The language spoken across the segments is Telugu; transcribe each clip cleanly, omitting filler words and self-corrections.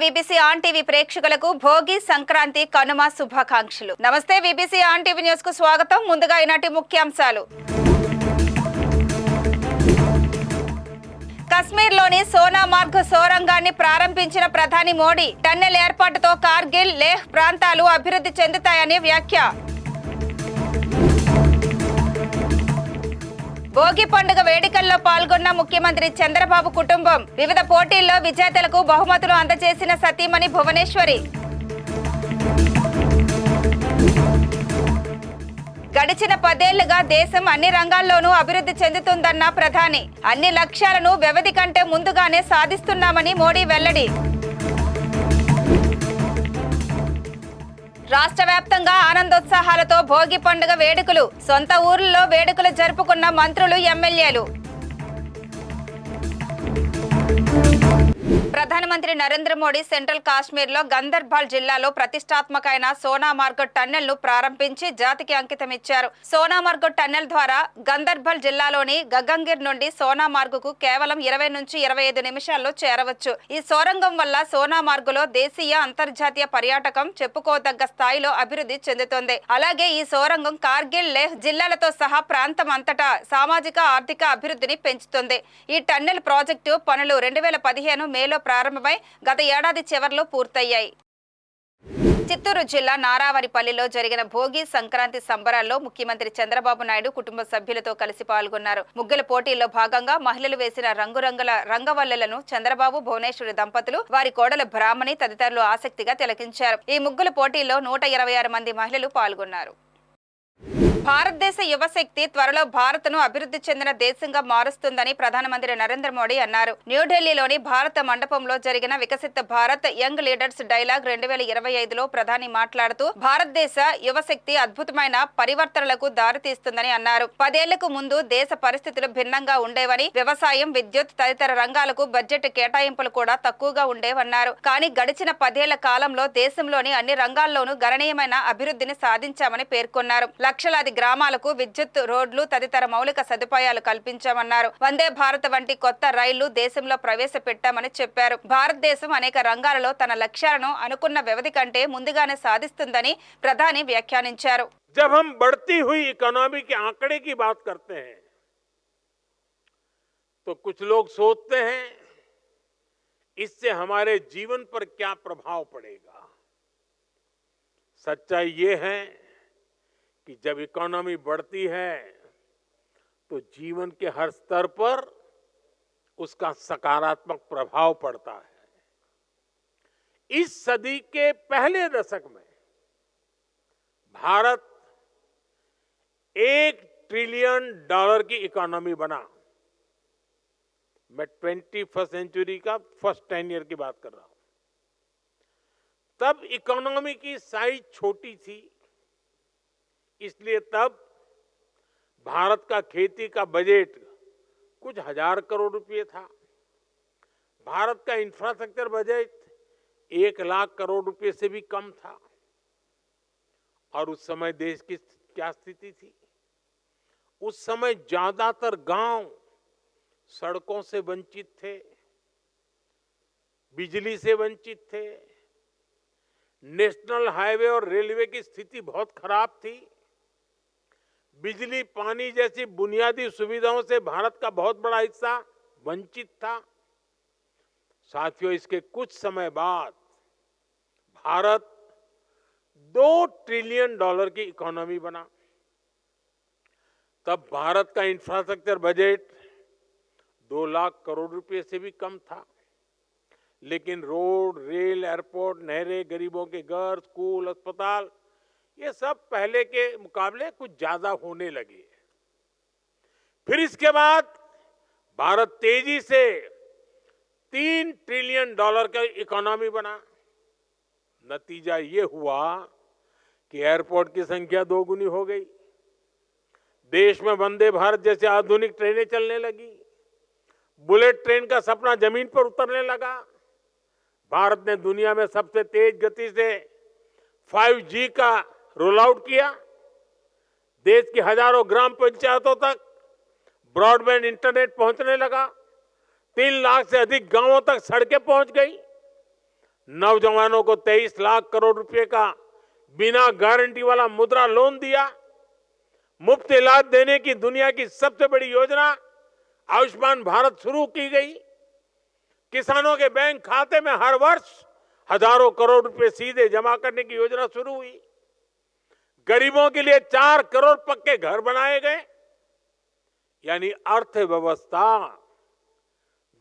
విబిసి ఆన్ టీవీ ప్రేక్షకులకు భోగి సంక్రాంతి కనుమ శుభాకాంక్షలు. నమస్తే, విబిసి ఆన్ టీవీ న్యూస్ కు స్వాగతం. ముందుగా ఈనాటి ముఖ్యాంశాలు. కశ్మీర్లోని సోనామార్గ్ సొరంగాన్ని ప్రారంభించిన ప్రధాని మోడీ, టన్నెల్ ఏర్పాటుతో కార్గిల్, లేహ్ ప్రాంతాలు అభివృద్ధి చెందుతాయని వ్యాఖ్య. భోగి పండుగ వేడుకల్లో పాల్గొన్న ముఖ్యమంత్రి చంద్రబాబు కుటుంబం, వివిధ పోటీల్లో విజేతలకు బహుమతులు అందజేసిన సతీమణి భువనేశ్వరి. గడిచిన 10 ఏళ్లుగా దేశం అన్ని రంగాల్లోనూ అభివృద్ధి చెందుతుందన్న ప్రధాని, అన్ని లక్ష్యాలను వ్యవధి కంటే ముందుగానే సాధిస్తున్నామని మోడీ వెల్లడి. రాష్ట్ర వ్యాప్తంగా ఆనందోత్సాహాలతో భోగి పండుగ వేడుకలు, సొంత ఊర్లలో వేడుకలు జరుపుకున్న మంత్రులు, ఎమ్మెల్యేలు. ప్రధానమంత్రి నరేంద్ర మోడీ సెంట్రల్ కాశ్మీర్ లో గందర్బాల్ జిల్లాలో ప్రతిష్టాత్మకమైన సోనామార్గ్ టన్నెల్ ను ప్రారంభించి జాతికి అంకితం ఇచ్చారు. సోనామార్గ్ టన్నెల్ ద్వారా గందర్బాల్ జిల్లాలోని గగంగిర్ నుండి సోనామార్గ్ కు కేవలం 20 నుంచి 25 నిమిషాల్లో చేరవచ్చు. ఈ సొరంగం వల్ల సోనామార్గ్ లో దేశీయ, అంతర్జాతీయ పర్యాటకం చెప్పుకోదగ్గ స్థాయిలో అభివృద్ధి చెందుతోంది. అలాగే ఈ సొరంగం కార్గిల్, లేహ్ జిల్లాలతో సహా ప్రాంతం అంతటా సామాజిక, ఆర్థిక అభివృద్ధిని పెంచుతుంది. ఈ టన్నెల్ ప్రాజెక్టు పనులు 2015 మేలో ప్రారంభమై గత ఏడాది చివర్లో పూర్తయ్యాయి. చిత్తూరు జిల్లా నారావారిపల్లిలో జరిగిన భోగి సంక్రాంతి సంబరాల్లో ముఖ్యమంత్రి చంద్రబాబు నాయుడు కుటుంబ సభ్యులతో కలిసి పాల్గొన్నారు. ముగ్గుల పోటీల్లో భాగంగా మహిళలు వేసిన రంగురంగుల రంగవల్లెలను చంద్రబాబు, భువనేశ్వరి దంపతులు, వారి కోడలు బ్రాహ్మణి తదితరులు ఆసక్తిగా తిలకించారు. ఈ ముగ్గుల పోటీల్లో 126 మంది మహిళలు పాల్గొన్నారు. భారతదేశ యువశక్తి త్వరలో భారత్ను అభివృద్ధి చెందిన దేశంగా మారుస్తుందని ప్రధానమంత్రి నరేంద్ర మోడీ అన్నారు. న్యూఢిల్లీలోని భారత మండపంలో జరిగిన వికసిత భారత్ యంగ్ లీడర్స్ డైలాగ్ 2025లో ప్రధాని మాట్లాడుతూ, భారతదేశ యువశక్తి అద్భుతమైన పరివర్తనలకు దారితీస్తుందని అన్నారు. 10 ఏళ్లకు ముందు దేశ పరిస్థితులు భిన్నంగా ఉండేవని, వ్యవసాయం, విద్యుత్ తదితర రంగాలకు బడ్జెట్ కేటాయింపులు కూడా తక్కువగా ఉండేవన్నారు. కానీ గడిచిన 10 ఏళ్ల కాలంలో దేశంలోని అన్ని రంగాల్లోనూ గణనీయమైన అభివృద్ధిని సాధించామని పేర్కొన్నారు. లక్షలాది గ్రామాలకు విద్యుత్, రోడ్లు తదితర మౌలిక సదుపాయాలు కల్పించామన్నారు. వందే భారత్ వంటి కొత్త రైళ్లు దేశంలో ప్రవేశపెట్టామని చెప్పారు. భారతదేశం అనేక రంగాలలో తన లక్ష్యాలను అనుకున్న వ్యవధి కంటే ముందుగానే సాధిస్తుందని ప్రధాని వ్యాఖ్యానించారు. जब हम बढ़ती हुई इकोनॉमी के आंकड़े की बात करते हैं तो कुछ लोग सोचते हैं इससे हमारे जीवन पर क्या प्रभाव पड़ेगा। सच्चाई ये है कि जब इकोनॉमी बढ़ती है तो जीवन के हर स्तर पर उसका सकारात्मक प्रभाव पड़ता है। इस सदी के पहले दशक में भारत $1 ट्रिलियन की इकोनॉमी बना। मैं 21st सेंचुरी का फर्स्ट 10 ईयर की बात कर रहा हूं। तब इकोनॉमी की साइज छोटी थी, इसलिए तब भारत का खेती का बजट कुछ 1000 करोड़ रुपए था। भारत का इंफ्रास्ट्रक्चर बजट 1 लाख करोड़ रुपए से भी कम था। और उस समय देश की क्या स्थिति थी? उस समय ज्यादातर गांव सड़कों से वंचित थे, बिजली से वंचित थे, नेशनल हाईवे और रेलवे की स्थिति बहुत खराब थी। बिजली, पानी जैसी बुनियादी सुविधाओं से भारत का बहुत बड़ा हिस्सा वंचित था। साथियों, इसके कुछ समय बाद भारत $2 ट्रिलियन की इकोनॉमी बना। तब भारत का इंफ्रास्ट्रक्चर बजट 2 लाख करोड़ रुपए से भी कम था। लेकिन रोड, रेल, एयरपोर्ट, नहरें, गरीबों के घर, स्कूल, अस्पताल, ये सब पहले के मुकाबले कुछ ज्यादा होने लगे। फिर इसके बाद भारत तेजी से $3 ट्रिलियन का इकोनॉमी बना। नतीजा ये हुआ कि एयरपोर्ट की संख्या 2 गुनी हो गई। देश में वंदे भारत जैसे आधुनिक ट्रेनें चलने लगी। बुलेट ट्रेन का सपना जमीन पर उतरने लगा। भारत ने दुनिया में सबसे तेज गति से 5G का रोल आउट किया। देश की हजारों ग्राम पंचायतों तक ब्रॉडबैंड इंटरनेट पहुंचने लगा। 3 लाख से अधिक गांवों तक सड़कें पहुंच गई। नौजवानों को 23 लाख करोड़ रुपए का बिना गारंटी वाला मुद्रा लोन दिया। मुफ्त इलाज देने की दुनिया की सबसे बड़ी योजना आयुष्मान भारत शुरू की गई। किसानों के बैंक खाते में हर वर्ष हजारों करोड़ रुपए सीधे जमा करने की योजना शुरू हुई। गरीबों के लिए 4 करोड़ पक्के घर बनाए गए। यानी अर्थव्यवस्था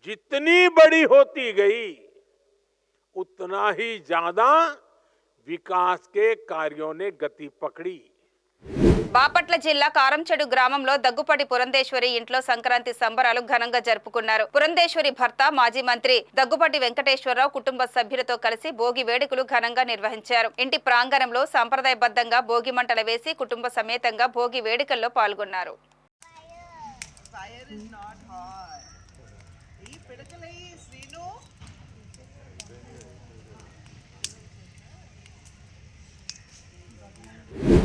जितनी बड़ी होती गई उतना ही ज्यादा विकास के कार्यों ने गति पकड़ी। బాపట్ల జిల్లా కారంచెడు గ్రామంలో దగ్గుపాటి పురంధేశ్వరి ఇంట్లో సంక్రాంతి సంబరాలు ఘనంగా జరుపుకున్నారు. పురంధేశ్వరి భర్త మాజీ మంత్రి దగ్గుపాటి వెంకటేశ్వరరావు కుటుంబ సభ్యులతో కలిసి భోగి వేడుకలు ఘనంగా నిర్వహించారు. ఇంటి ప్రాంగణంలో సంప్రదాయబద్ధంగా భోగి మంటలు వేసి కుటుంబ సమేతంగా భోగి వేడుకల్లో పాల్గొన్నారు.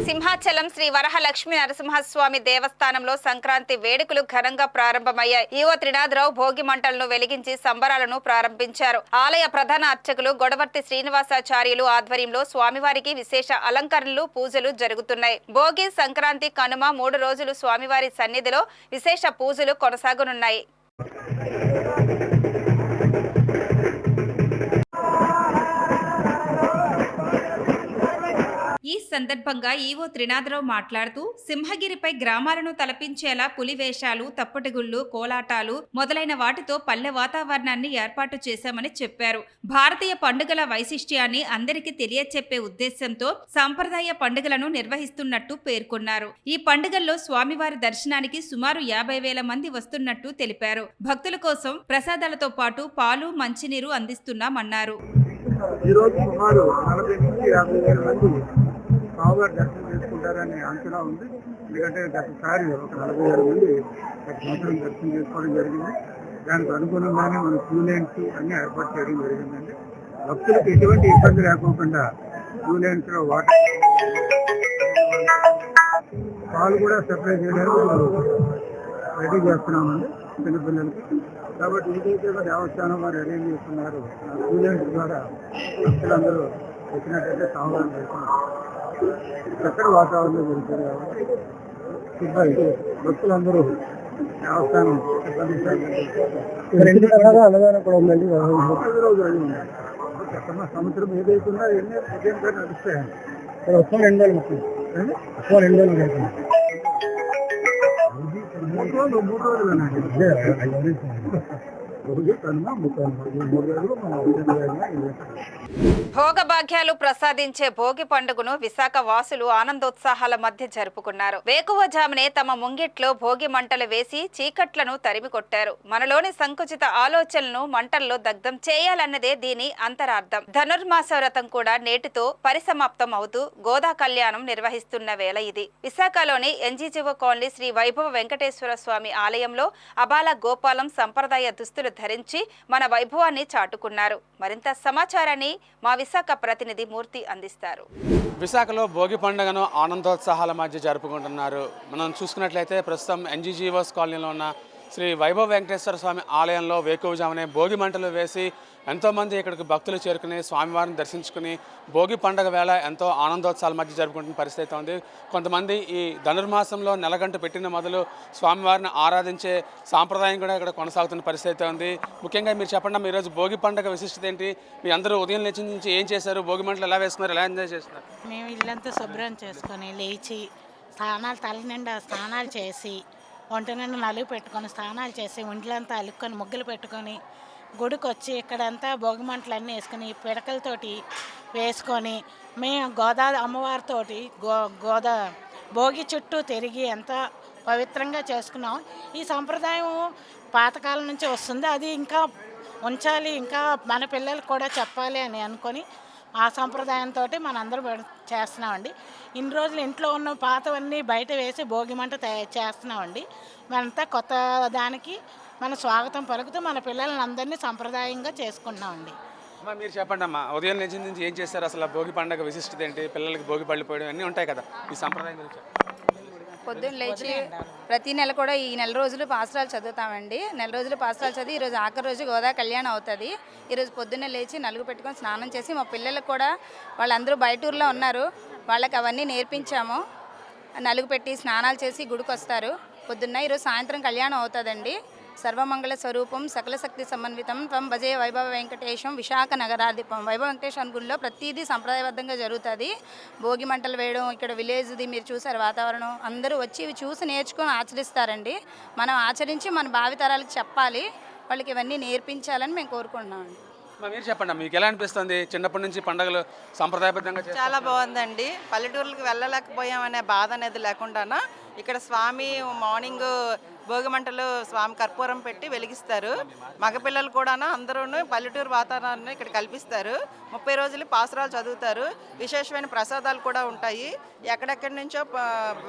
సింహాచలం శ్రీ వరహలక్ష్మి నరసింహస్వామి దేవస్థానంలో సంక్రాంతి వేడుకలు ఘనంగా ప్రారంభమయ్యాయి. ఈవో త్రినాథరావు భోగి మంటలను వెలిగించి సంబరాలను ప్రారంభించారు. ఆలయ ప్రధాన అర్చకులు గొడవర్తి శ్రీనివాసాచార్యులు ఆధ్వర్యంలో స్వామివారికి విశేష అలంకరణలు పూజలు జరుగుతున్నాయి. భోగి, సంక్రాంతి, కనుమ 3 రోజులు స్వామివారి సన్నిధిలో విశేష పూజలు కొనసాగనున్నాయి. ఈ సందర్భంగా ఈవో త్రినాథరావు మాట్లాడుతూ సింహగిరిపై గ్రామాలను తలపించేలా పులి వేషాలు, తప్పటగుళ్ళు, కోలాటాలు మొదలైన వాటితో పల్లె వాతావరణాన్ని ఏర్పాటు చేశామని చెప్పారు. భారతీయ పండుగల వైశిష్ట్యాన్ని అందరికీ తెలియచెప్పే ఉద్దేశంతో సంప్రదాయ పండుగలను నిర్వహిస్తున్నట్టు పేర్కొన్నారు. ఈ పండుగల్లో స్వామివారి దర్శనానికి సుమారు 50,000 మంది వస్తున్నట్టు తెలిపారు. భక్తుల కోసం ప్రసాదాలతో పాటు పాలు, మంచినీరు అందిస్తున్నామన్నారు. స్వామివారి దర్శనం చేసుకుంటారని అంచనా ఉంది. ఎందుకంటే గతసారి ఒక 40,000 మంది సంవత్సరం దర్శనం చేసుకోవడం జరిగింది. దానికి అనుగుణంగానే మన క్యూ లైన్స్ అన్ని ఏర్పాటు చేయడం జరిగిందండి. భక్తులకు ఎటువంటి ఇబ్బంది లేకోకుండా క్యూ లైన్స్ లో వాటర్, పాలు కూడా సప్లై చేయడానికి రెడీ చేస్తున్నామండి చిన్నపిల్లలకి. కాబట్టి ఏదైతే దేవస్థానం వారు అరేంజ్ చేస్తున్నారు క్యూ లైన్స్ ద్వారా భక్తులందరూ వచ్చినట్టయితే స్వామివారిని దర్శనం చక్కటి వాతావరణం జరుగుతుంది. కాబట్టి భక్తులందరూ దేవస్థానం అన్నదానం కూడా ఉందండి. 5 రోజులు అది ఉండాలి. చక్కగా సముద్రం ఏదైతుందో ఎన్ని ఉదయం పేరు నడుస్తాయండి. ఉత్సవం 2 రోజులు వస్తుంది. ఉత్సవం 2 రోజులు అవుతుంది. 3 రోజులు అన్నాడు. భోగభాగ్యాలు ప్రసాదించే భోగి పండుగను విశాఖ వాసులు ఆనందోత్సాహాల మధ్య జరుపుకున్నారు. వేకువజామునే తమ ముంగిట్లో భోగి మంటలు వేసి చీకట్లను తరిమి కొట్టారు. మనలోని సంకుచిత ఆలోచనలను మంటల్లో దగ్ధం చేయాలన్నదే దీని అంతరార్థం. ధనుర్మాస వ్రతం కూడా నేటితో పరిసమాప్తం అవుతూ గోదా కళ్యాణం నిర్వహిస్తున్న వేళ ఇది. విశాఖలోని ఎన్జీజీఓ కాలనీ శ్రీ వైభవ వెంకటేశ్వర స్వామి ఆలయంలో అబాల గోపాలం సంప్రదాయ దుస్తులు ధరించి మన వైభవాన్ని చాటుకున్నారు. మరింత సమాచారాన్ని మా విశాఖ ప్రతినిధి మూర్తి అందిస్తారు. విశాఖలో భోగి పండుగను ఆనందోత్సాహాల మధ్య జరుపుకుంటున్నారు. మనం చూసుకున్నట్లయితే ప్రస్తుతం ఎన్జీజీఓస్ కాలనీలో ఉన్న శ్రీ వైభవ వెంకటేశ్వర స్వామి ఆలయంలో వేకువజామునే భోగి మంటలు వేసి ఎంతోమంది ఇక్కడికి భక్తులు చేరుకుని స్వామివారిని దర్శించుకుని భోగి పండుగ వేళ ఎంతో ఆనందోత్సాహాల మధ్య జరుపుకుంటున్న పరిస్థితి ఉంది. కొంతమంది ఈ ధనుర్మాసంలో నెలగంట పెట్టిన మొదలు స్వామివారిని ఆరాధించే సాంప్రదాయం కూడా ఇక్కడ కొనసాగుతున్న పరిస్థితి ఉంది. ముఖ్యంగా మీరు చెప్పండి, ఈరోజు భోగి పండుగ విశిష్టత ఏంటి? మీ అందరూ ఉదయం లేచి నుంచి ఏం చేశారు? భోగి మంటలు ఎలా వేస్తున్నారు? ఎలా ఎంజాయ్ చేస్తున్నారు? మేము ఇల్లంతా శుభ్రం చేసుకొని లేచి తల నిండా స్నానాలు చేసి ఒంటి నిండా నలుగు పెట్టుకొని స్నానాలు చేసి ఒంట్లంతా అలుక్కొని ముగ్గులు పెట్టుకొని గుడికి వచ్చి ఇక్కడంతా భోగిమంటలన్నీ వేసుకొని పిడకలతోటి వేసుకొని మేము గోదా అమ్మవారితోటి భోగి చుట్టూ తిరిగి ఎంతో పవిత్రంగా చేసుకున్నాం. ఈ సంప్రదాయం పాతకాలం నుంచి వస్తుంది. అది ఇంకా ఉంచాలి, ఇంకా మన పిల్లలకు కూడా చెప్పాలి అని అనుకొని ఆ సంప్రదాయంతో మనందరం చేస్తున్నామండి. ఇన్ని రోజులు ఇంట్లో ఉన్న పాతవన్నీ బయట వేసి భోగి మంట చేస్తున్నామండి. మనంతా కొత్త దానికి మన స్వాగతం పలుకుతూ మన పిల్లలని అందరినీ సంప్రదాయంగా చేసుకుంటున్నామండి. అమ్మా మీరు చెప్పండి అమ్మా, ఉదయం నుంచి ఏం చేస్తారు? అసలు భోగి పండుగ విశిష్టత ఏంటి? పిల్లలకి భోగి పళ్ళు పోయడం అన్నీ ఉంటాయి కదా, ఈ సంప్రదాయం గురించి పొద్దున్న లేచి ప్రతి నెల కూడా ఈ నెల రోజులు పాసురాలు చదువుతామండి. నెల రోజులు పాసురాలు చదివి ఈరోజు ఆఖరి రోజు గోదా కళ్యాణం అవుతుంది. ఈరోజు పొద్దున్నే లేచి నలుగు పెట్టుకొని స్నానం చేసి మా పిల్లలకు కూడా వాళ్ళందరూ బయట ఊర్లో ఉన్నారు, వాళ్ళకి అవన్నీ నేర్పించాము. నలుగు పెట్టి స్నానాలు చేసి గుడికి వస్తారు పొద్దున్న. ఈరోజు సాయంత్రం కళ్యాణం అవుతుందండి. సర్వమంగళ స్వరూపం సకల శక్తి సమన్వితం త్వం భజే వైభవ వెంకటేశం విశాఖ నగరాధిపం. వైభవ వెంకటేశ్వర గుడిలో ప్రతిదీ సంప్రదాయబద్ధంగా జరుగుతుంది. భోగి మంటలు వేయడం, ఇక్కడ విలేజ్ది మీరు చూసారు వాతావరణం, అందరూ వచ్చి ఇవి చూసి నేర్చుకొని ఆచరిస్తారండి. మనం ఆచరించి మన భావితరాలకు చెప్పాలి, వాళ్ళకి ఇవన్నీ నేర్పించాలని మేము కోరుకుంటున్నామండి. మీరు చెప్పండి, మీకు ఎలా అనిపిస్తుంది చిన్నప్పటి నుంచి పండుగలు సంప్రదాయబద్ధంగా చాలా బాగుందండి. పల్లెటూర్లకు వెళ్ళలేకపోయామనే బాధ అనేది లేకుండా ఇక్కడ స్వామి మార్నింగ్ భోగి మంటలు స్వామి కర్పూరం పెట్టి వెలిగిస్తారు. మగపిల్లలు కూడా అందరూ పల్లెటూరు వాతావరణాన్ని ఇక్కడ కల్పిస్తారు. 30 రోజులు పాసురాలు చదువుతారు. విశేషమైన ప్రసాదాలు కూడా ఉంటాయి. ఎక్కడెక్కడి నుంచో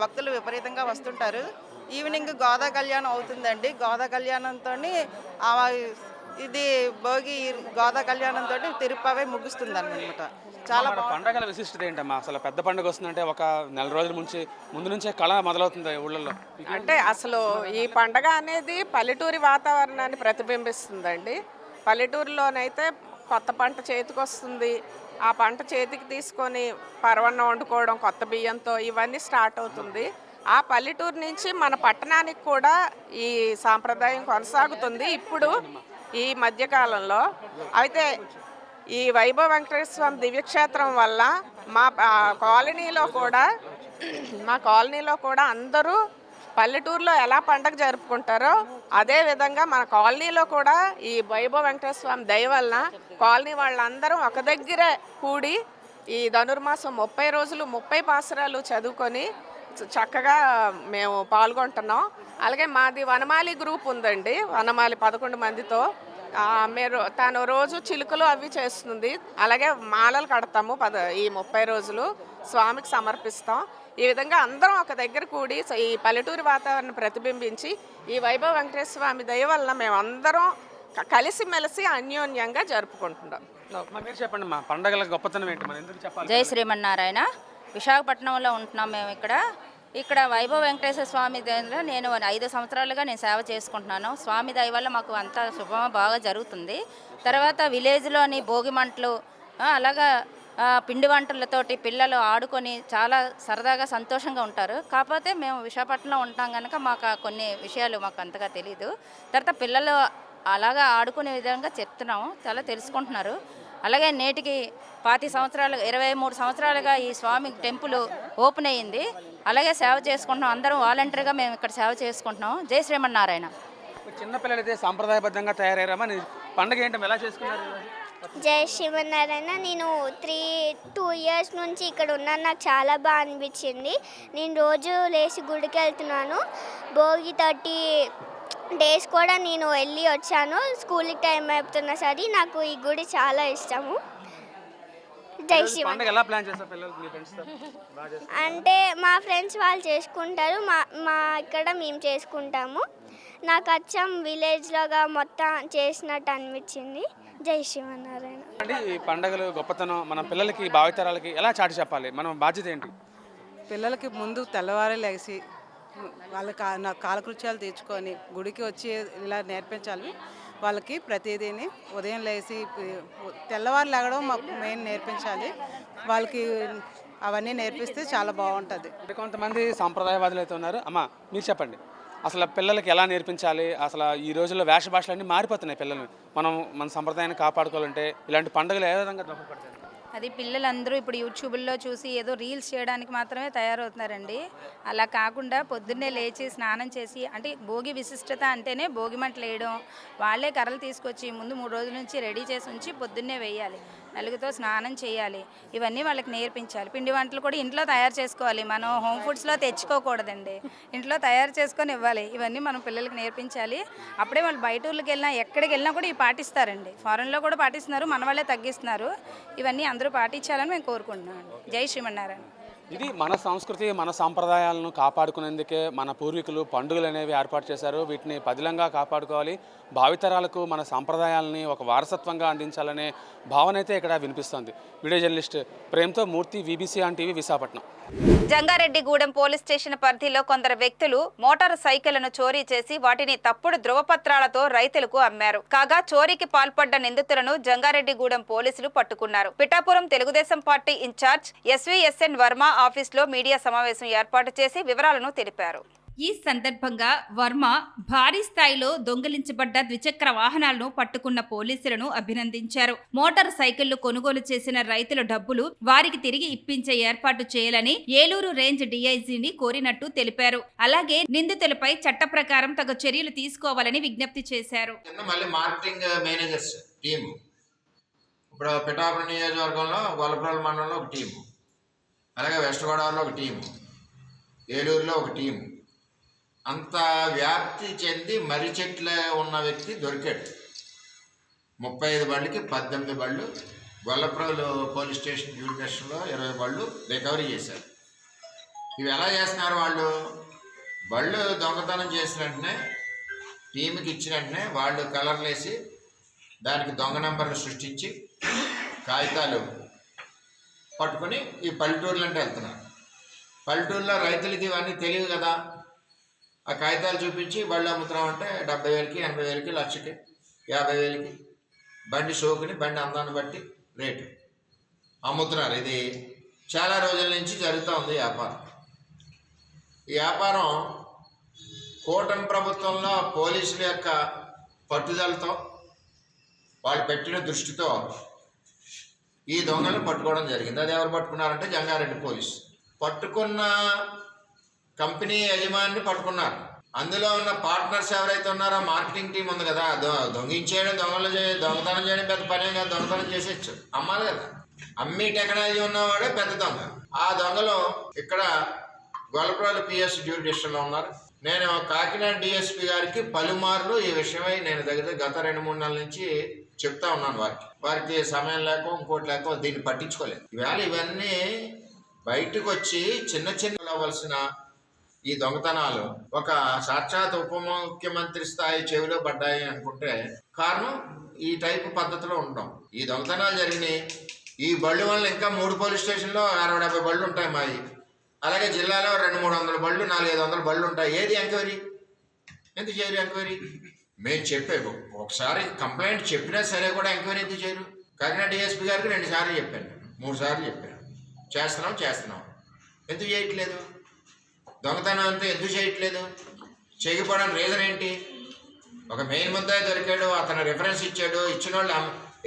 భక్తులు విపరీతంగా వస్తుంటారు. ఈవినింగ్ గోదా కళ్యాణం అవుతుందండి. గోదా కళ్యాణంతో ఇది భోగి గోదా కళ్యాణంతో తిరుపతి ముగుస్తుంది అనమాట. చాలా పండగల విశిష్టత ఏంటమ్మా? అసలు పెద్ద పండుగ వస్తుందంటే ఒక నెల రోజుల ముందు నుంచే కళ మొదలవుతుంది ఊళ్ళల్లో. అంటే అసలు ఈ పండగ అనేది పల్లెటూరి వాతావరణాన్ని ప్రతిబింబిస్తుందండి. పల్లెటూరులోనైతే కొత్త పంట చేతికి వస్తుంది. ఆ పంట చేతికి తీసుకొని పరవన్నం వండుకోవడం కొత్త బియ్యంతో ఇవన్నీ స్టార్ట్ అవుతుంది. ఆ పల్లెటూరు నుంచి మన పట్టణానికి కూడా ఈ సాంప్రదాయం కొనసాగుతుంది ఇప్పుడు ఈ మధ్యకాలంలో. అయితే ఈ వైభవ వెంకటేశ్వర స్వామి దివ్యక్షేత్రం వల్ల మా కాలనీలో కూడా అందరూ పల్లెటూరులో ఎలా పండగ జరుపుకుంటారో అదే విధంగా మన కాలనీలో కూడా ఈ వైభవ వెంకటేశ్వర స్వామి దయ వలన కాలనీ వాళ్ళందరం ఒక దగ్గరే కూడి ఈ ధనుర్మాసం 30 రోజులు 30 పాసురాలు చదువుకొని చక్కగా మేము పాల్గొంటున్నాం. అలాగే మాది వనమాలి గ్రూప్ ఉందండి. వనమాలి 11 మందితో తను రోజు చిలుకలు అవి చేస్తుంది. అలాగే మాలలు కడతాము ఈ 30 రోజులు స్వామికి సమర్పిస్తాం. ఈ విధంగా అందరం ఒక దగ్గర కూడి ఈ పల్లెటూరి వాతావరణం ప్రతిబింబించి ఈ వైభవ వెంకటేశ్వర స్వామి దయ వల్ల మేమందరం కలిసిమెలిసి అన్యోన్యంగా జరుపుకుంటున్నాం. మీరు చెప్పండి మా పండగల గొప్పతనం ఏంటి, మనం ఎందుకు చెప్పాలి? జై శ్రీమన్నారాయణ. విశాఖపట్నంలో ఉంటున్నాం మేము. ఇక్కడ వైభవ వెంకటేశ్వర స్వామి దగ్గర నేను 5 సంవత్సరాలుగా నేను సేవ చేసుకుంటున్నాను. స్వామి దయ వల్ల మాకు అంతా శుభంగా బాగా జరుగుతుంది. తర్వాత విలేజ్లోని భోగి మంటలు అలాగా పిండి వంటలతోటి పిల్లలు ఆడుకొని చాలా సరదాగా సంతోషంగా ఉంటారు. కాకపోతే మేము విశాఖపట్నంలో ఉంటాం కనుక మాకు కొన్ని విషయాలు మాకు అంతగా తెలీదు. తర్వాత పిల్లలు అలాగా ఆడుకునే విధంగా చెప్తున్నాము, చాలా తెలుసుకుంటున్నారు. అలాగే నేటికి 23 సంవత్సరాలుగా ఈ స్వామి టెంపుల్ ఓపెన్ అయ్యింది. అలాగే సేవ చేసుకుంటున్నాం, అందరం వాలంటీర్గా మేము ఇక్కడ సేవ చేసుకుంటున్నాం. జై శ్రీమన్నారాయణ. చిన్నపిల్లలు అయితే సాంప్రదాయబద్ధంగా తయారయ్యారమ్మా. పండుగ ఏంటో ఎలా చేసుకున్నారు? జై శ్రీమన్నారాయణ. నేను 2 ఇయర్స్ నుంచి ఇక్కడ ఉన్నాను. నాకు చాలా బాగా అనిపించింది. నేను రోజు లేచి గుడికి వెళ్తున్నాను. భోగి 30 డేస్ కూడా నేను వెళ్ళి వచ్చాను. స్కూల్కి టైం అయిపోతున్నా సరే నాకు ఈ గుడి చాలా ఇష్టము. జై అంటే మా ఫ్రెండ్స్ వాళ్ళు చేసుకుంటారు, మా ఇక్కడ మేము చేసుకుంటాము. నాకు అచ్చం విలేజ్లోగా మొత్తం చేసినట్టు అనిపించింది. జై శ్రీమన్నారాయణ. ఈ పండుగలు గొప్పతనం మన పిల్లలకి భావితరాలకి ఎలా చాటి చెప్పాలి? మన బాధ్యత ఏంటి? పిల్లలకి ముందు తెల్లవారే లేచి వాళ్ళ కాలకృత్యాలు తీర్చుకొని గుడికి వచ్చి ఇలా నేర్పించాలి. వాళ్ళకి ప్రతిదీని ఉదయం లేచి తెల్లవారు లేగడం మెయిన్ నేర్పించాలి. వాళ్ళకి అవన్నీ నేర్పిస్తే చాలా బాగుంటుంది. కొంతమంది సాంప్రదాయవాదులు అయితే ఉన్నారు. అమ్మ మీరు చెప్పండి, అసలు పిల్లలకి ఎలా నేర్పించాలి? అసలు ఈ రోజుల్లో వేష భాషలన్నీ మారిపోతున్నాయి. పిల్లలు మన సంప్రదాయాన్ని కాపాడుకోవాలంటే ఇలాంటి పండుగలు ఏ విధంగా దోహదపడతాయి? అది పిల్లలందరూ ఇప్పుడు యూట్యూబ్లో చూసి ఏదో రీల్స్ చేయడానికి మాత్రమే తయారవుతున్నారండి. అలా కాకుండా పొద్దున్నే లేచి స్నానం చేసి, అంటే భోగి విశిష్టత అంటేనే భోగి మంటలు వేయడం, వాళ్ళే కర్రలు తీసుకొచ్చి ముందు 3 రోజుల నుంచి రెడీ చేసి ఉంచి పొద్దున్నే వేయాలి. నలుగుతో స్నానం చేయాలి. ఇవన్నీ వాళ్ళకి నేర్పించాలి. పిండి వంటలు కూడా ఇంట్లో తయారు చేసుకోవాలి. మనం హోమ్ ఫుడ్స్లో తెచ్చుకోకూడదండి, ఇంట్లో తయారు చేసుకొని ఇవ్వాలి. ఇవన్నీ మనం పిల్లలకి నేర్పించాలి. అప్పుడే వాళ్ళు బయట ఊళ్ళకి వెళ్ళినా ఎక్కడికి వెళ్ళినా కూడా ఇవి పాటిస్తారండి. ఫారెన్లో కూడా పాటిస్తున్నారు, మన వాళ్ళే తగ్గిస్తున్నారు. ఇవన్నీ అందరూ పాటించాలని మేము కోరుకుంటున్నాం. జై శ్రీమన్నారాయణ. ఇది మన సంస్కృతి మన సాంప్రదాయాలను కాపాడుకునేందుకే మన పూర్వీకులు పండుగలు అనేవి ఏర్పాటు చేశారు. వీటిని పదిలంగా కాపాడుకోవాలి, భావితరాలకు మన సాంప్రదాయాలని ఒక వారసత్వంగా అందించాలనే భావన అయితే ఇక్కడ వినిపిస్తుంది. వీడియో జర్నలిస్ట్ ప్రేమ్తో Murthy, BBC on TV, Visakhapatnam. Jangareddygudem police station పరిధిలో కొందరు వ్యక్తులు మోటారు సైకిళ్లను చోరీ చేసి వాటిని తప్పుడు ధృవపత్రాలతో రైతులకు అమ్మారు. కాగా చోరీకి పాల్పడ్డ నిందితులను జంగారెడ్డిగూడెం పోలీసులు పట్టుకున్నారు. Pithapuram Telugudesam party incharge SVSN Varma ఆఫీసులో మీడియా సమావేశం ఏర్పాటు చేసి వివరాలను తెలిపారు. ఈ సందర్భంగా వర్మ భారీ స్థాయిలో దొంగిలించబడ్డ ద్విచక్ర వాహనాలను పట్టుకున్న పోలీసులను అభినందించారు. మోటార్ సైకిళ్లు కొనుగోలు చేసిన రైతుల డబ్బులు వారికి తిరిగి ఇప్పించే ఏర్పాటు చేయాలని ఏలూరు రేంజ్ డీఐజీని కోరినట్టు తెలిపారు. అలాగే నిందితులపై చట్ట ప్రకారం తగు చర్యలు తీసుకోవాలని విజ్ఞప్తి చేశారు. మార్కెటింగ్ మేనేజర్స్ టీము ఇప్పుడు పిఠాపురం నియోజకవర్గంలో గొల్లపురం మండలంలో ఒక టీము, అలాగే వెస్ట్ గోదావరిలో ఒక టీము, ఏలూరులో ఒక టీము, అంత వ్యాప్తి చెంది మర్రి చెట్ల ఉన్న వ్యక్తి దొరికాడు. 35 బళ్ళకి 18 బళ్ళు, గొల్లపురం పోలీస్ స్టేషన్ జ్యూరిడిక్షన్లో 20 బళ్ళు రికవరీ చేశారు. ఇవి ఎలా చేస్తున్నారు వాళ్ళు? బళ్ళు దొంగతనం చేసిన వెంటనే టీంకి ఇచ్చిన వెంటనే వాళ్ళు కలర్లు వేసి దానికి దొంగ నెంబర్లు సృష్టించి కాగితాలు పట్టుకొని ఈ పల్లెటూర్లు అంటే వెళ్తున్నారు. పల్లెటూరులో రైతులకి ఇవన్నీ తెలియదు కదా. ఆ కాగితాలు చూపించి బళ్ళు అమ్ముతున్నామంటే 70,000కి, 80,000కి, లక్షకి, 50,000కి బండి షోకుని, బండి అందాన్ని బట్టి రేటు అమ్ముతున్నారు. ఇది చాలా రోజుల నుంచి జరుగుతూ ఉంది వ్యాపారం. ఈ వ్యాపారం కూటమి ప్రభుత్వంలో పోలీసుల యొక్క పట్టుదలతో వాళ్ళు పెట్టిన దృష్టితో ఈ దొంగలను పట్టుకోవడం జరిగింది. అది ఎవరు పట్టుకున్నారంటే జంగారెడ్డి పోలీసు. పట్టుకున్న కంపెనీ యజమానిని పట్టుకున్నారు. అందులో ఉన్న పార్ట్నర్స్ ఎవరైతే ఉన్నారో మార్కెటింగ్ టీం ఉంది కదా, దొంగతనం చేయడం పెద్ద పనే కదా, దొంగతనం చేసేచ్చు, అమ్మాలి కదా. అమ్మి టెక్నాలజీ ఉన్నవాడే పెద్ద దొంగ. ఆ దొంగలు ఇక్కడ గొల్లపురం పిఎస్ జ్యూరిడిక్షన్లో ఉన్నారు. నేను కాకినాడ డిఎస్పీ గారికి పలుమార్లు ఈ విషయమై నేను దగ్గర గత 2-3 నెలల నుంచి చెప్తా ఉన్నాను. వారికి సమయం లేక ఇంకోటి లేక దీన్ని పట్టించుకోలేదు. ఇవాళ ఇవన్నీ బయటకు వచ్చి చిన్న అవ్వాల్సిన ఈ దొంగతనాలు ఒక సాక్షాత్ ఉప ముఖ్యమంత్రి స్థాయి చెవిలో పడ్డాయి అనుకుంటే కారణం ఈ టైపు పద్ధతిలో ఉండడం. ఈ దొంగతనాలు జరిగినాయి. ఈ బళ్ళు వల్ల ఇంకా 3 పోలీస్ స్టేషన్లో 60-70 బళ్ళు ఉంటాయి మాయి. అలాగే జిల్లాలో 200-300 బళ్ళు, 400-500 బళ్ళు ఉంటాయి. ఏది ఎంక్వైరీ? ఎందుకు చేయరు ఎంక్వైరీ? మేము చెప్పే ఒకసారి కంప్లైంట్ చెప్పినా సరే కూడా ఎంక్వైరీ ఎందుకు చేయరు? కాకినాడ డిఎస్పీ గారికి 2 సార్లు చెప్పాను, 3 సార్లు చెప్పాను, చేస్తున్నాం ఎందుకు చేయట్లేదు? దొంగతనం అంతా ఎందుకు చేయట్లేదు? చేయకపోవడానికి రీజన్ ఏంటి? ఒక మెయిన్ ముద్దాయి దొరికాడు, అతను రిఫరెన్స్ ఇచ్చాడు, ఇచ్చిన వాళ్ళు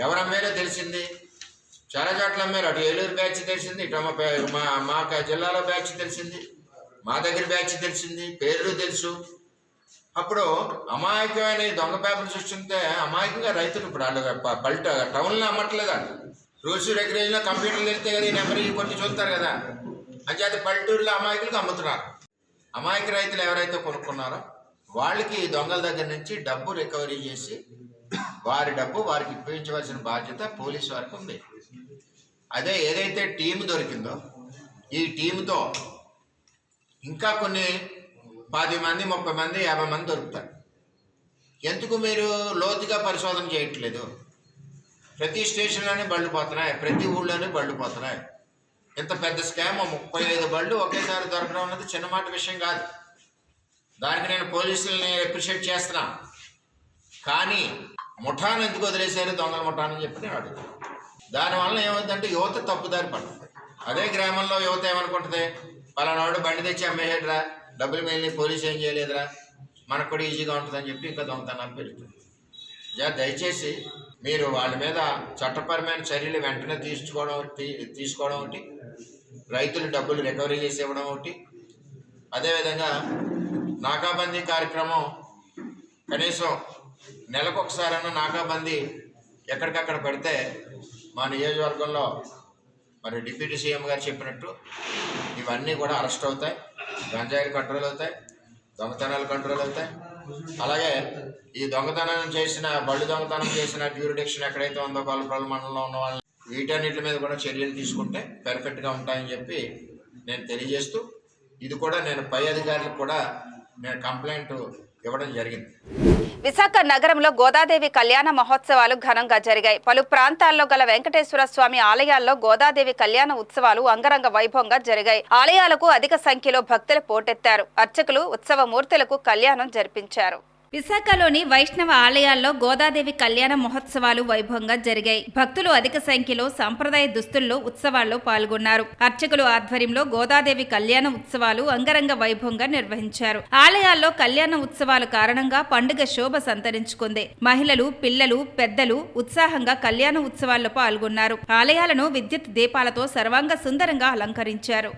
ఎవరు అమ్మారో తెలిసింది. చాలా చోట్ల అమ్మారు. అటు ఏలూరు బ్యాచ్ తెలిసింది, ఇటు మా జిల్లాలో బ్యాచ్ తెలిసింది, మా దగ్గర బ్యాచ్ తెలిసింది, పేర్లు తెలుసు. అప్పుడు అమాయకమైన దొంగ పేపర్లు సృష్టిస్తే అమాయకంగా రైతులు ఇప్పుడు వాళ్ళు టౌన్లో అమ్మట్లేదు. వాళ్ళు రూల్స్ రెగ్యులేషన్లో కంప్యూటర్లు వెళ్తే కదా ఈ నెంబర్ కొట్టి చూస్తారు కదా. అంచేత పల్లెటూరులో అమాయకులకు అమ్ముతున్నారు. అమాయక రైతులు ఎవరైతే కొనుక్కున్నారో వాళ్ళకి దొంగల దగ్గర నుంచి డబ్బు రికవరీ చేసి వారి డబ్బు వారికి ఇప్పించవలసిన బాధ్యత పోలీసు వారికి ఉంది. అదే ఏదైతే టీము దొరికిందో ఈ టీముతో ఇంకా కొన్ని 10 మంది, 30 మంది, 50 మంది దొరుకుతారు. ఎందుకు మీరు లోతుగా పరిశోధన చేయట్లేదు? ప్రతి స్టేషన్లోనే బళ్ళు పోతున్నాయి, ప్రతి ఊళ్ళోనే బళ్ళు పోతున్నాయి. ఇంత పెద్ద స్కామ్ 35 బళ్ళు ఒకేసారి దొరకడం అన్నది చిన్నమాట విషయం కాదు. దానికి నేను పోలీసులని అప్రిషియేట్ చేస్తున్నా. కానీ ముఠాను ఎందుకు వదిలేశారు, దొంగల ముఠానని చెప్పి నేను అడుగుతాను. దానివల్ల ఏమవుతుందంటే యువత తప్పుదారి పడుతుంది. అదే గ్రామంలో యువత ఏమనుకుంటుంది, పలానాడు బండి తెచ్చి అమ్మేసేట్రా, డబ్బులు మిగిలిన పోలీసు ఏం చేయలేదురా, మనకు కూడా ఈజీగా ఉంటుందని చెప్పి ఇంకా దొంగతనాలు పెరుగుతుంది. దయచేసి మీరు వాళ్ళ మీద చట్టపరమైన చర్యలు వెంటనే తీసుకోవడం ఒకటి, రైతులు డబ్బులు రికవరీ చేసి ఇవ్వడం ఒకటి. అదేవిధంగా నాకాబందీ కార్యక్రమం కనీసం నెలకొకసారైనా నాకాబందీ ఎక్కడికక్కడ పెడితే మా నియోజకవర్గంలో మరి డిప్యూటీ సీఎం గారు చెప్పినట్టు ఇవన్నీ కూడా అరెస్ట్ అవుతాయి, గంజాయిలు కంట్రోల్ అవుతాయి, దొంగతనాలు కంట్రోల్ అవుతాయి. అలాగే ఈ బళ్ళు దొంగతనం చేసిన జ్యూరిడిక్షన్ ఎక్కడైతే ఉందో గొల్లపురం మండలంలో ఉన్న వాళ్ళని వీటన్నిటి మీద కూడా చర్యలు తీసుకుంటే పర్ఫెక్ట్గా ఉంటాయని చెప్పి నేను తెలియజేస్తూ ఇది కూడా నేను పై అధికారులకు కూడా నేను కంప్లైంట్ ఇవ్వడం జరిగింది. విశాఖ నగరంలో గోదాదేవి కళ్యాణ మహోత్సవాలు ఘనంగా జరిగాయి. పలు ప్రాంతాల్లో గల వెంకటేశ్వర స్వామి ఆలయాల్లో గోదాదేవి కళ్యాణ ఉత్సవాలు అంగరంగ వైభవంగా జరిగాయి. ఆలయాలకు అధిక సంఖ్యలో భక్తులు పోటెత్తారు. అర్చకులు ఉత్సవ మూర్తులకు కళ్యాణం జరిపించారు. విశాఖలోని వైష్ణవ ఆలయాల్లో గోదాదేవి కళ్యాణ మహోత్సవాలు వైభవంగా జరిగాయి. భక్తులు అధిక సంఖ్యలో సంప్రదాయ దుస్తుల్లో ఉత్సవాల్లో పాల్గొన్నారు. అర్చకులు ఆధ్వర్యంలో గోదాదేవి కళ్యాణ ఉత్సవాలు అంగరంగ వైభవంగా నిర్వహించారు. ఆలయాల్లో కళ్యాణ ఉత్సవాల కారణంగా పండుగ శోభ సంతరించుకుంది. మహిళలు, పిల్లలు, పెద్దలు ఉత్సాహంగా కళ్యాణ ఉత్సవాల్లో పాల్గొన్నారు. ఆలయాలను విద్యుత్ దీపాలతో సర్వాంగ సుందరంగా అలంకరించారు.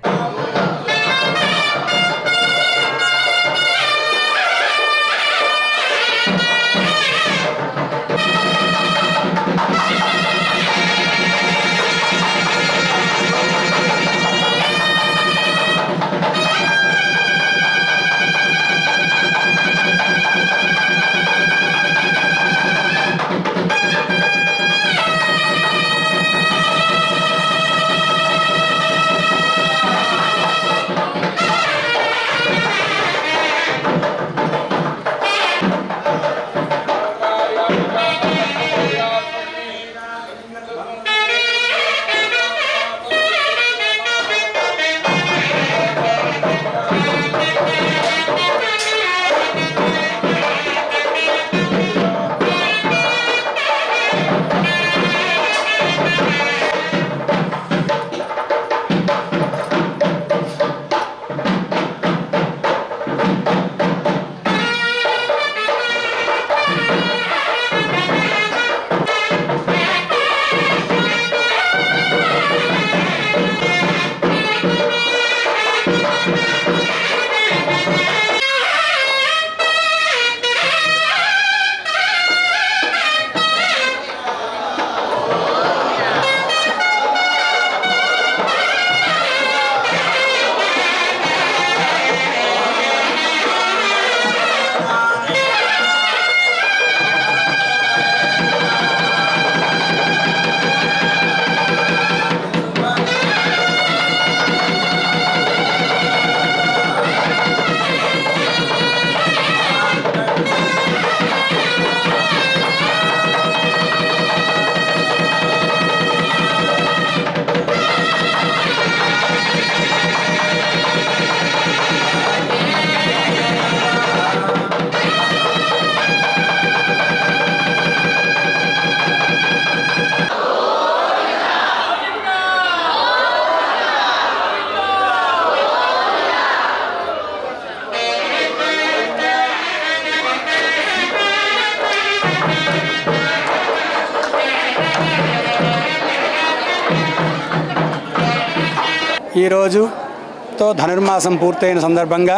ఈరోజుతో ధనుర్మాసం పూర్తయిన సందర్భంగా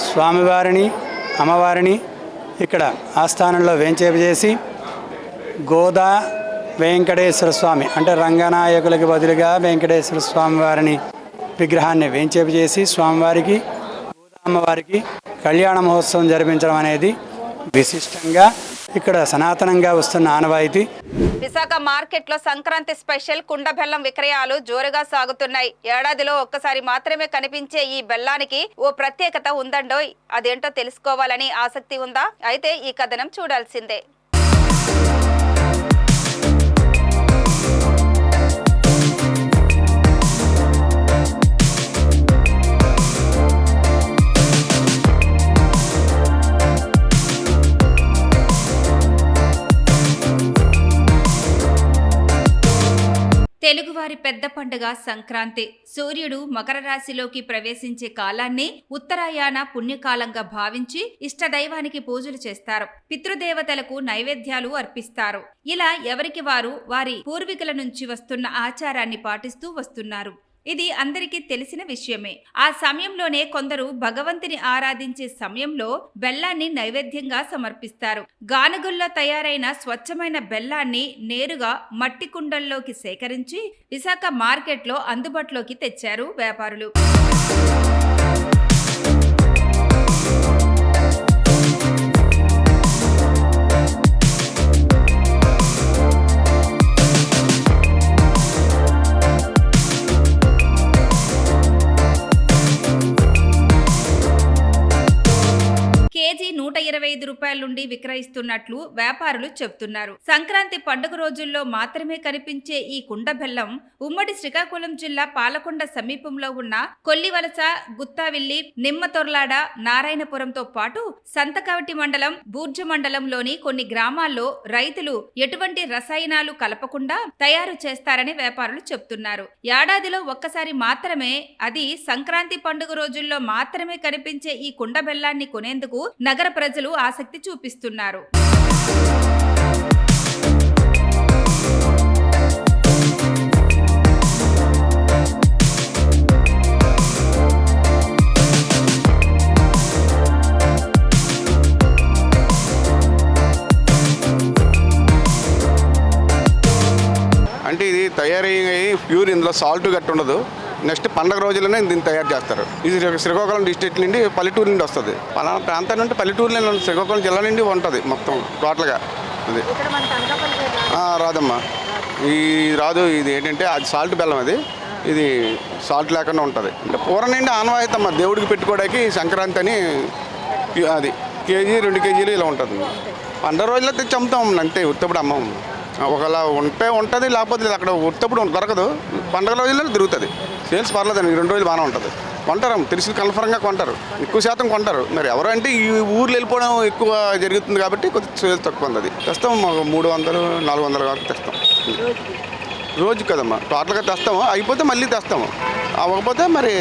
స్వామివారిని అమ్మవారిని ఇక్కడ ఆస్థానంలో వేంచేపజేసి గోదా వెంకటేశ్వర స్వామి అంటే రంగనాయకులకి బదులుగా వెంకటేశ్వర స్వామి వారిని విగ్రహాన్ని వేంచేపజేసి స్వామివారికి గోదా అమ్మవారికి కళ్యాణ మహోత్సవం జరిపించడం అనేది విశిష్టంగా ఇక్కడ సనాతనంగా వస్తున్న ఆనవాయితీ. విశాఖ మార్కెట్లో సంక్రాంతి స్పెషల్ కుండ బెల్లం విక్రయాలు జోరుగా సాగుతున్నాయి. ఏడాదిలో ఒక్కసారి మాత్రమే కనిపించే ఈ బెల్లానికి ఓ ప్రత్యేకత ఉందండోయ్. అదేంటో తెలుసుకోవాలని ఆసక్తి ఉందా? అయితే ఈ కథనం చూడాల్సిందే. తెలుగువారి పెద్ద పండుగ సంక్రాంతి. సూర్యుడు మకర రాశిలోకి ప్రవేశించే కాలాన్ని ఉత్తరాయణ పుణ్యకాలంగా భావించి ఇష్టదైవానికి పూజలు చేస్తారు. పితృదేవతలకు నైవేద్యాలు అర్పిస్తారు. ఇలా ఎవరికి వారు వారి పూర్వీకుల నుంచి వస్తున్న ఆచారాన్ని పాటిస్తూ వస్తున్నారు. ఇది అందరికీ తెలిసిన విషయమే. ఆ సమయంలోనే కొందరు భగవంతుని ఆరాధించే సమయంలో బెల్లాన్ని నైవేద్యంగా సమర్పిస్తారు. గానుగుల్లో తయారైన స్వచ్ఛమైన బెల్లాన్ని నేరుగా మట్టి కుండల్లోకి సేకరించి విశాఖ మార్కెట్లో అందుబాటులోకి తెచ్చారు వ్యాపారులు. రూపాయల నుండి విక్రయిస్తున్నట్లు వ్యాపారులు చెబుతున్నారు. సంక్రాంతి పండుగ రోజుల్లో మాత్రమే కనిపించే ఈ కుండ బెల్లం ఉమ్మడి శ్రీకాకుళం జిల్లా పాలకొండ సమీపంలో ఉన్న కొల్లివలస, గుత్తావిల్లి, నిమ్మతొర్లాడ, నారాయణపురంతో పాటు సంతకవటి మండలం, బూర్జ మండలంలోని కొన్ని గ్రామాల్లో రైతులు ఎటువంటి రసాయనాలు కలపకుండా తయారు చేస్తారని వ్యాపారులు చెబుతున్నారు. ఏడాదిలో ఒక్కసారి మాత్రమే, అది సంక్రాంతి పండుగ రోజుల్లో మాత్రమే కనిపించే ఈ కుండ బెల్లాన్ని కొనేందుకు నగర ప్రజలు ఆసక్తి చూపిస్తున్నారు. అంటే ఇది తయారయ్యి ప్యూర్, ఇందులో సాల్ట్ గట్టి ఉండదు. నెక్స్ట్ పండగ రోజుల్లోనే దీన్ని తయారు చేస్తారు. ఇది శ్రీకాకుళం డిస్ట్రిక్ట్ నుండి, పల్లెటూరు నుండి వస్తుంది. పలానా ప్రాంతం నుండి పల్లెటూరులో శ్రీకాకుళం జిల్లా నుండి ఉంటుంది మొత్తం టోటల్గా. అది రాదమ్మా, ఈ రాదు. ఇది ఏంటంటే అది సాల్ట్ బెల్లం, అది ఇది సాల్ట్ లేకుండా ఉంటుంది. అంటే పూర్వం నుండి ఆనవాయితమ్మా దేవుడికి పెట్టుకోవడానికి సంక్రాంతి అని. అది కేజీ 2 కేజీలు ఇలా ఉంటుంది. పండగ రోజుల్లో తెచ్చి అమ్ముతాం అంతే, ఉత్తప్పుడు అమ్మం. ఒకలా ఉంటే ఉంటుంది, లేకపోతే అక్కడ ఉత్తప్పుడు దొరకదు. పండగ రోజుల్లో దొరుకుతుంది. సేల్స్ పర్లేదండి, 2 రోజులు బాగానే ఉంటుంది. కొంటారు, తెలిసి కన్ఫర్మ్గా కొంటారు, ఎక్కువ శాతం కొంటారు. మరి ఎవరు అంటే ఈ ఊర్లో వెళ్ళిపోవడం ఎక్కువ జరుగుతుంది కాబట్టి కొద్దిగా సేల్స్ తక్కువ ఉంది. తెస్తాం, 300, 400 వరకు తెస్తాం రోజు కదమ్మా. టోటల్గా తెస్తాము, అయిపోతే మళ్ళీ తెస్తాము. అవ్వకపోతే మరి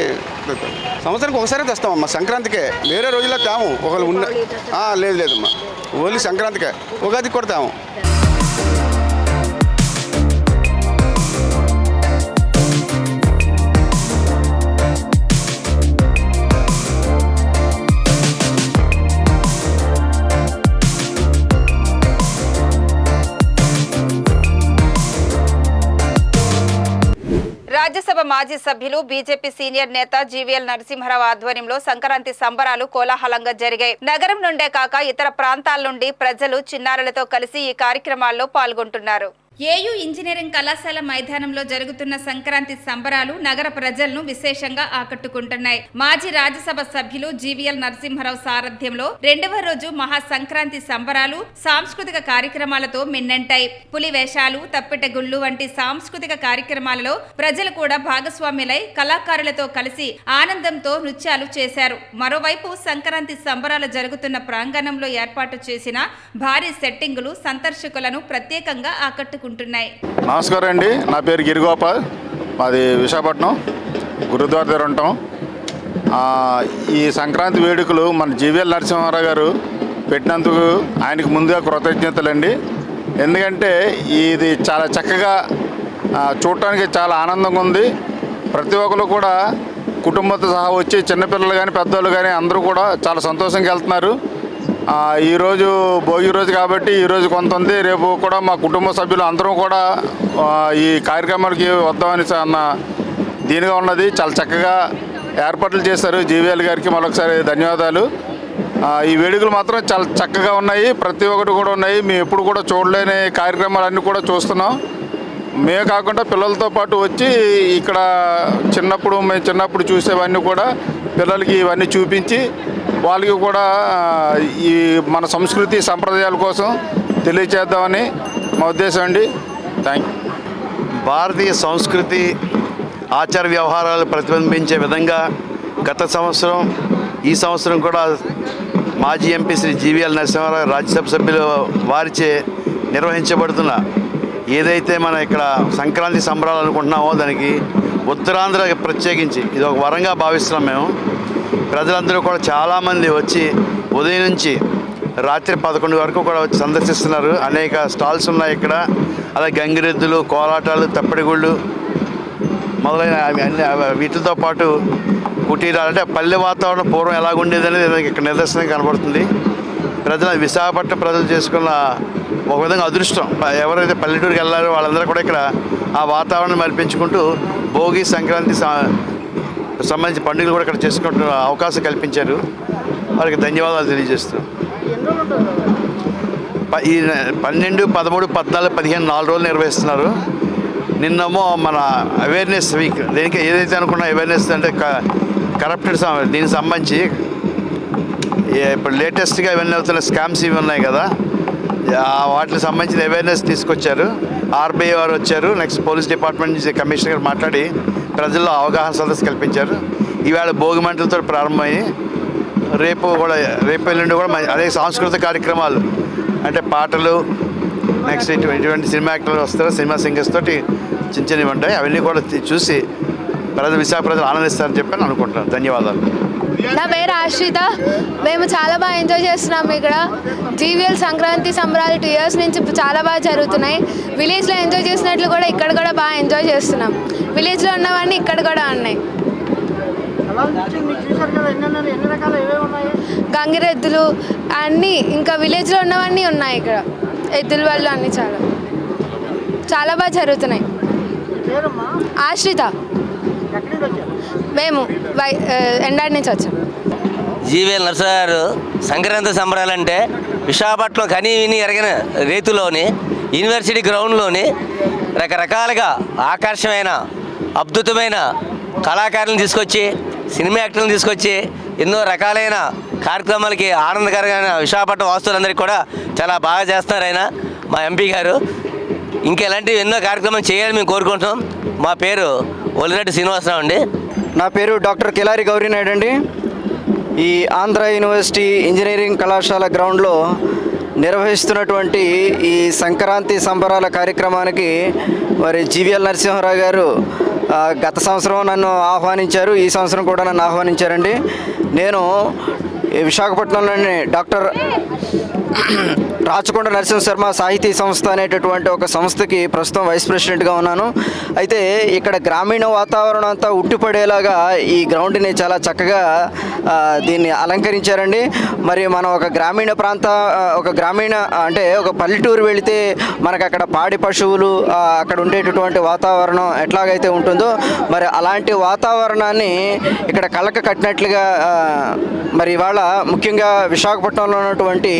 సంవత్సరానికి ఒకసారి తెస్తామమ్మా, సంక్రాంతికే. వేరే రోజుల్లో తేము. ఒకళ్ళు ఉన్న లేదమ్మా, ఓన్లీ సంక్రాంతికే. ఉగాదికి కూడా తేము. రాజ్యసభ మాజీ సభ్యులు బీజేపీ సీనియర్ నేత జీవీఎల్ నరసింహారావు ఆధ్వర్యంలో సంక్రాంతి సంబరాలు కోలాహలంగా జరిగాయి. నగరం నుండే కాక ఇతర ప్రాంతాల నుండి ప్రజలు చిన్నారులతో కలిసి ఈ కార్యక్రమాల్లో పాల్గొంటున్నారు. ఏయూ ఇంజనీరింగ్ కళాశాల మైదానంలో జరుగుతున్న సంక్రాంతి సంబరాలు నగర ప్రజలను విశేషంగా ఆకట్టుకుంటున్నాయి. మాజీ రాజ్యసభ సభ్యులు జీవీఎల్ నరసింహారావు సారథ్యంలో 2వ రోజు మహా సంక్రాంతి సంబరాలు సాంస్కృతిక కార్యక్రమాలతో మిన్నంటాయి. పులి వేషాలు, తప్పెటగుళ్ళు వంటి సాంస్కృతిక కార్యక్రమాలలో ప్రజలు కూడా భాగస్వామ్యులై కళాకారులతో కలిసి ఆనందంతో నృత్యాలు చేశారు. మరోవైపు సంక్రాంతి సంబరాలు జరుగుతున్న ప్రాంగణంలో ఏర్పాటు చేసిన భారీ సెట్టింగులు సందర్శకులను ప్రత్యేకంగా ఆకట్టుకుంటున్నాయి. నమస్కారం అండి, నా పేరు గిరిగోపాల్, మాది విశాఖపట్నం, గురుద్వార దగ్గర ఉంటాం. ఈ సంక్రాంతి వేడుకలు మన జీవీఎల్ నరసింహారావు గారు పెట్టినందుకు ఆయనకు ముందుగా కృతజ్ఞతలండి. ఎందుకంటే ఇది చాలా చక్కగా చూడటానికి చాలా ఆనందంగా ఉంది. ప్రతి ఒక్కరు కూడా కుటుంబంతో సహా వచ్చి చిన్నపిల్లలు కానీ పెద్దవాళ్ళు కానీ అందరూ కూడా చాలా సంతోషంగా వెళ్తున్నారు. ఈరోజు భోగి రోజు కాబట్టి ఈరోజు కొంత ఉంది, రేపు కూడా మా కుటుంబ సభ్యులు అందరం కూడా ఈ కార్యక్రమానికి వద్దామని అన్న దీనిగా ఉన్నది. చాలా చక్కగా ఏర్పాట్లు చేశారు. జీవీఎల్ గారికి మరొకసారి ధన్యవాదాలు. ఈ వేడుకలు మాత్రం చాలా చక్కగా ఉన్నాయి, ప్రతి ఒక్కటి కూడా ఉన్నాయి. మేము ఎప్పుడు కూడా చూడలేని కార్యక్రమాలన్నీ కూడా చూస్తున్నాం. మే కాకుండా పిల్లలతో పాటు వచ్చి ఇక్కడ మేము చిన్నప్పుడు చూసేవన్నీ కూడా పిల్లలకి ఇవన్నీ చూపించి వాళ్ళకి కూడా ఈ మన సంస్కృతి సంప్రదాయాల కోసం తెలియచేద్దామని మా ఉద్దేశం అండి. Thank you. భారతీయ సంస్కృతి ఆచార వ్యవహారాలు ప్రతిబింబించే విధంగా గత సంవత్సరం, ఈ సంవత్సరం కూడా మాజీ ఎంపీ శ్రీ జీవీఎల్ నరసింహారావు రాజ్యసభ సభ్యులు వారిచే నిర్వహించబడుతున్న ఏదైతే మన ఇక్కడ సంక్రాంతి సంబరాలు అనుకుంటున్నామో దానికి ఉత్తరాంధ్ర ప్రత్యేకించి ఇది ఒక వరంగా భావిస్తున్నాం. మేము ప్రజలందరూ కూడా చాలామంది వచ్చి ఉదయం నుంచి రాత్రి 11 వరకు కూడా వచ్చి సందర్శిస్తున్నారు. అనేక స్టాల్స్ ఉన్నాయి ఇక్కడ. అలాగే గంగిరెద్దులు, కోలాటాలు, తప్పెటగుళ్ళు మొదలైన వీటితో పాటు కుటీరాలు, అంటే పల్లె వాతావరణం పూర్వం ఎలాగుండేది అనేది ఇక్కడ నిదర్శనం కనబడుతుంది. విశాఖపట్నం ప్రజలు చేసుకున్న ఒక విధంగా అదృష్టం. ఎవరైతే పల్లెటూరుకి వెళ్ళారో వాళ్ళందరూ కూడా ఇక్కడ ఆ వాతావరణం మరిపించుకుంటూ భోగి, సంక్రాంతి సంబంధించి పండుగలు కూడా ఇక్కడ చేసుకుంటున్న అవకాశం కల్పించారు. వారికి ధన్యవాదాలు తెలియజేస్తున్నాం. ఈ 12, 13, 14, 15 4 రోజులు నిర్వహిస్తున్నారు. నిన్నేమో మన అవేర్నెస్ వీక్, దేనికి ఏదైతే అనుకున్నా అవేర్నెస్ అంటే కరప్టెడ్ దీనికి సంబంధించి ఇప్పుడు లేటెస్ట్గా ఇవన్నీ అవుతున్న స్కామ్స్ ఇవి ఉన్నాయి కదా, వాటికి సంబంధించిన అవేర్నెస్ తీసుకొచ్చారు. ఆర్బీఐ వారు వచ్చారు, నెక్స్ట్ పోలీస్ డిపార్ట్మెంట్ నుంచి కమిషనర్ గారు మాట్లాడి ప్రజల్లో అవగాహన సదస్సు కల్పించారు. ఈవేళ భోగి మంటలతో ప్రారంభమయ్యి రేపు ఎల్లుండి కూడా అదే సాంస్కృతిక కార్యక్రమాలు అంటే పాటలు, నెక్స్ట్ ఇటువంటి సినిమా యాక్టర్లు వస్తారు, సినిమా సింగర్స్ తోటి చిన్నవి ఉంటాయి. అవన్నీ కూడా చూసి విశాఖ ప్రజలు ఆనందిస్తారని చెప్పి అనుకుంటున్నాను. ధన్యవాదాలు. నా పేరు ఆశ్రిత. మేము చాలా బాగా ఎంజాయ్ చేస్తున్నాము. ఇక్కడ జీవీఎల్ సంక్రాంతి సంబరాలు 2 years నుంచి చాలా బాగా జరుగుతున్నాయి. విలేజ్లో ఎంజాయ్ చేసినట్లు కూడా ఇక్కడ కూడా బాగా ఎంజాయ్ చేస్తున్నాం. విలేజ్లో ఉన్నవన్నీ ఇక్కడ కూడా ఉన్నాయి. గంగిరెద్దులు అన్నీ, ఇంకా విలేజ్లో ఉన్నవన్నీ ఉన్నాయి. ఇక్కడ ఎద్దుల వాళ్ళు అన్నీ చాలా బాగా జరుగుతున్నాయి. ఆశ్రిత. మేము ఎండాడి నుంచి వచ్చాం. జీవీఎల్ నరసింహ గారు సంక్రాంతి సంబరాలంటే విశాఖపట్నం కనీ విని ఎరగిన రీతిలోని యూనివర్సిటీ గ్రౌండ్లోని రకరకాలుగా ఆకర్షమైన అద్భుతమైన కళాకారులను తీసుకొచ్చి, సినిమా యాక్టర్లను తీసుకొచ్చి ఎన్నో రకాలైన కార్యక్రమాలకి ఆనందకరమైన విశాఖపట్నం వాస్తువులందరికీ కూడా చాలా బాగా చేస్తున్నారు ఆయన మా ఎంపీ గారు. ఇంకెలాంటివి ఎన్నో కార్యక్రమాలు చేయాలని మేము కోరుకుంటున్నాం. మా పేరు ఒలిరెడ్డి శ్రీనివాసరావు అండి. నా పేరు డాక్టర్ కెలారి గౌరీనాయుడు అండి. ఈ ఆంధ్ర యూనివర్సిటీ ఇంజనీరింగ్ కళాశాల గ్రౌండ్లో నిర్వహిస్తున్నటువంటి ఈ సంక్రాంతి సంబరాల కార్యక్రమానికి మరి జీవీఎల్ నరసింహారావు గారు గత సంవత్సరం నన్ను ఆహ్వానించారు, ఈ సంవత్సరం కూడా నన్ను ఆహ్వానించారండి. నేను విశాఖపట్నంలోని డాక్టర్ రాచకొండ నరసింహ శర్మ సాహితీ సంస్థ అనేటటువంటి ఒక సంస్థకి ప్రస్తుతం వైస్ ప్రెసిడెంట్గా ఉన్నాను. అయితే ఇక్కడ గ్రామీణ వాతావరణం అంతా ఉట్టిపడేలాగా ఈ గ్రౌండ్ని చాలా చక్కగా దీన్ని అలంకరించారండి. మరి మనం ఒక గ్రామీణ అంటే ఒక పల్లెటూరు వెళితే మనకు అక్కడ పాడి పశువులు అక్కడ ఉండేటటువంటి వాతావరణం ఎట్లాగైతే ఉంటుందో మరి అలాంటి వాతావరణాన్ని ఇక్కడ కళ్ళకు కట్టినట్లుగా మరి ఇవాళ ముఖ్యంగా విశాఖపట్నంలో ఉన్నటువంటి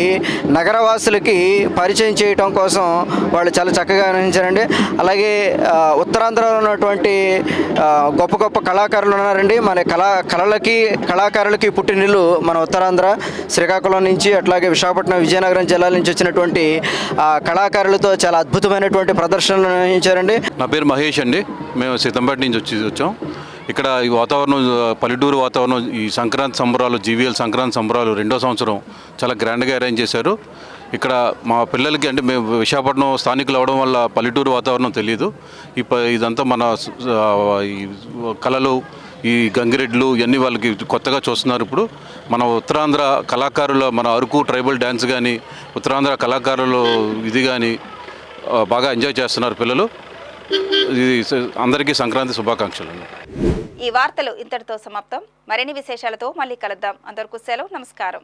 నగరవాసులకి పరిచయం చేయటం కోసం వాళ్ళు చాలా చక్కగా నిర్వహించారండి. అలాగే ఉత్తరాంధ్రలో ఉన్నటువంటి గొప్ప గొప్ప కళాకారులు ఉన్నారండి. మన కళాకారులకి పుట్టినిల్లు మన ఉత్తరాంధ్ర, శ్రీకాకుళం నుంచి అట్లాగే విశాఖపట్నం, విజయనగరం జిల్లాల నుంచి వచ్చినటువంటి కళాకారులతో చాలా అద్భుతమైనటువంటి ప్రదర్శనలు నిర్వహించారండి. నా పేరు మహేష్ అండి. మేము సీతంపేట నుంచి వచ్చాం. ఇక్కడ ఈ వాతావరణం, పల్లెటూరు వాతావరణం, ఈ సంక్రాంతి సంబరాలు, జీవీఎల్ సంక్రాంతి సంబరాలు 2వ సంవత్సరం చాలా గ్రాండ్గా అరేంజ్ చేశారు. ఇక్కడ మా పిల్లలకి అంటే మేము విశాఖపట్నం స్థానికులు అవడం వల్ల పల్లెటూరు వాతావరణం తెలియదు. ఇదంతా మన ఈ కళలు, ఈ గంగిరెడ్లు ఇవన్నీ వాళ్ళకి కొత్తగా చూస్తున్నారు. ఇప్పుడు మన ఉత్తరాంధ్ర కళాకారుల, మన అరకు ట్రైబల్ డ్యాన్స్ కానీ, ఉత్తరాంధ్ర కళాకారులు ఇది కానీ బాగా ఎంజాయ్ చేస్తున్నారు పిల్లలు. అందరికీ సంక్రాంతి శుభాకాంక్షలు. ఈ వార్తలు ఇంతటితో సమాప్తం. మరిన్ని విశేషాలతో మళ్ళీ కలుద్దాం. అందరికీ సెలవు. నమస్కారం.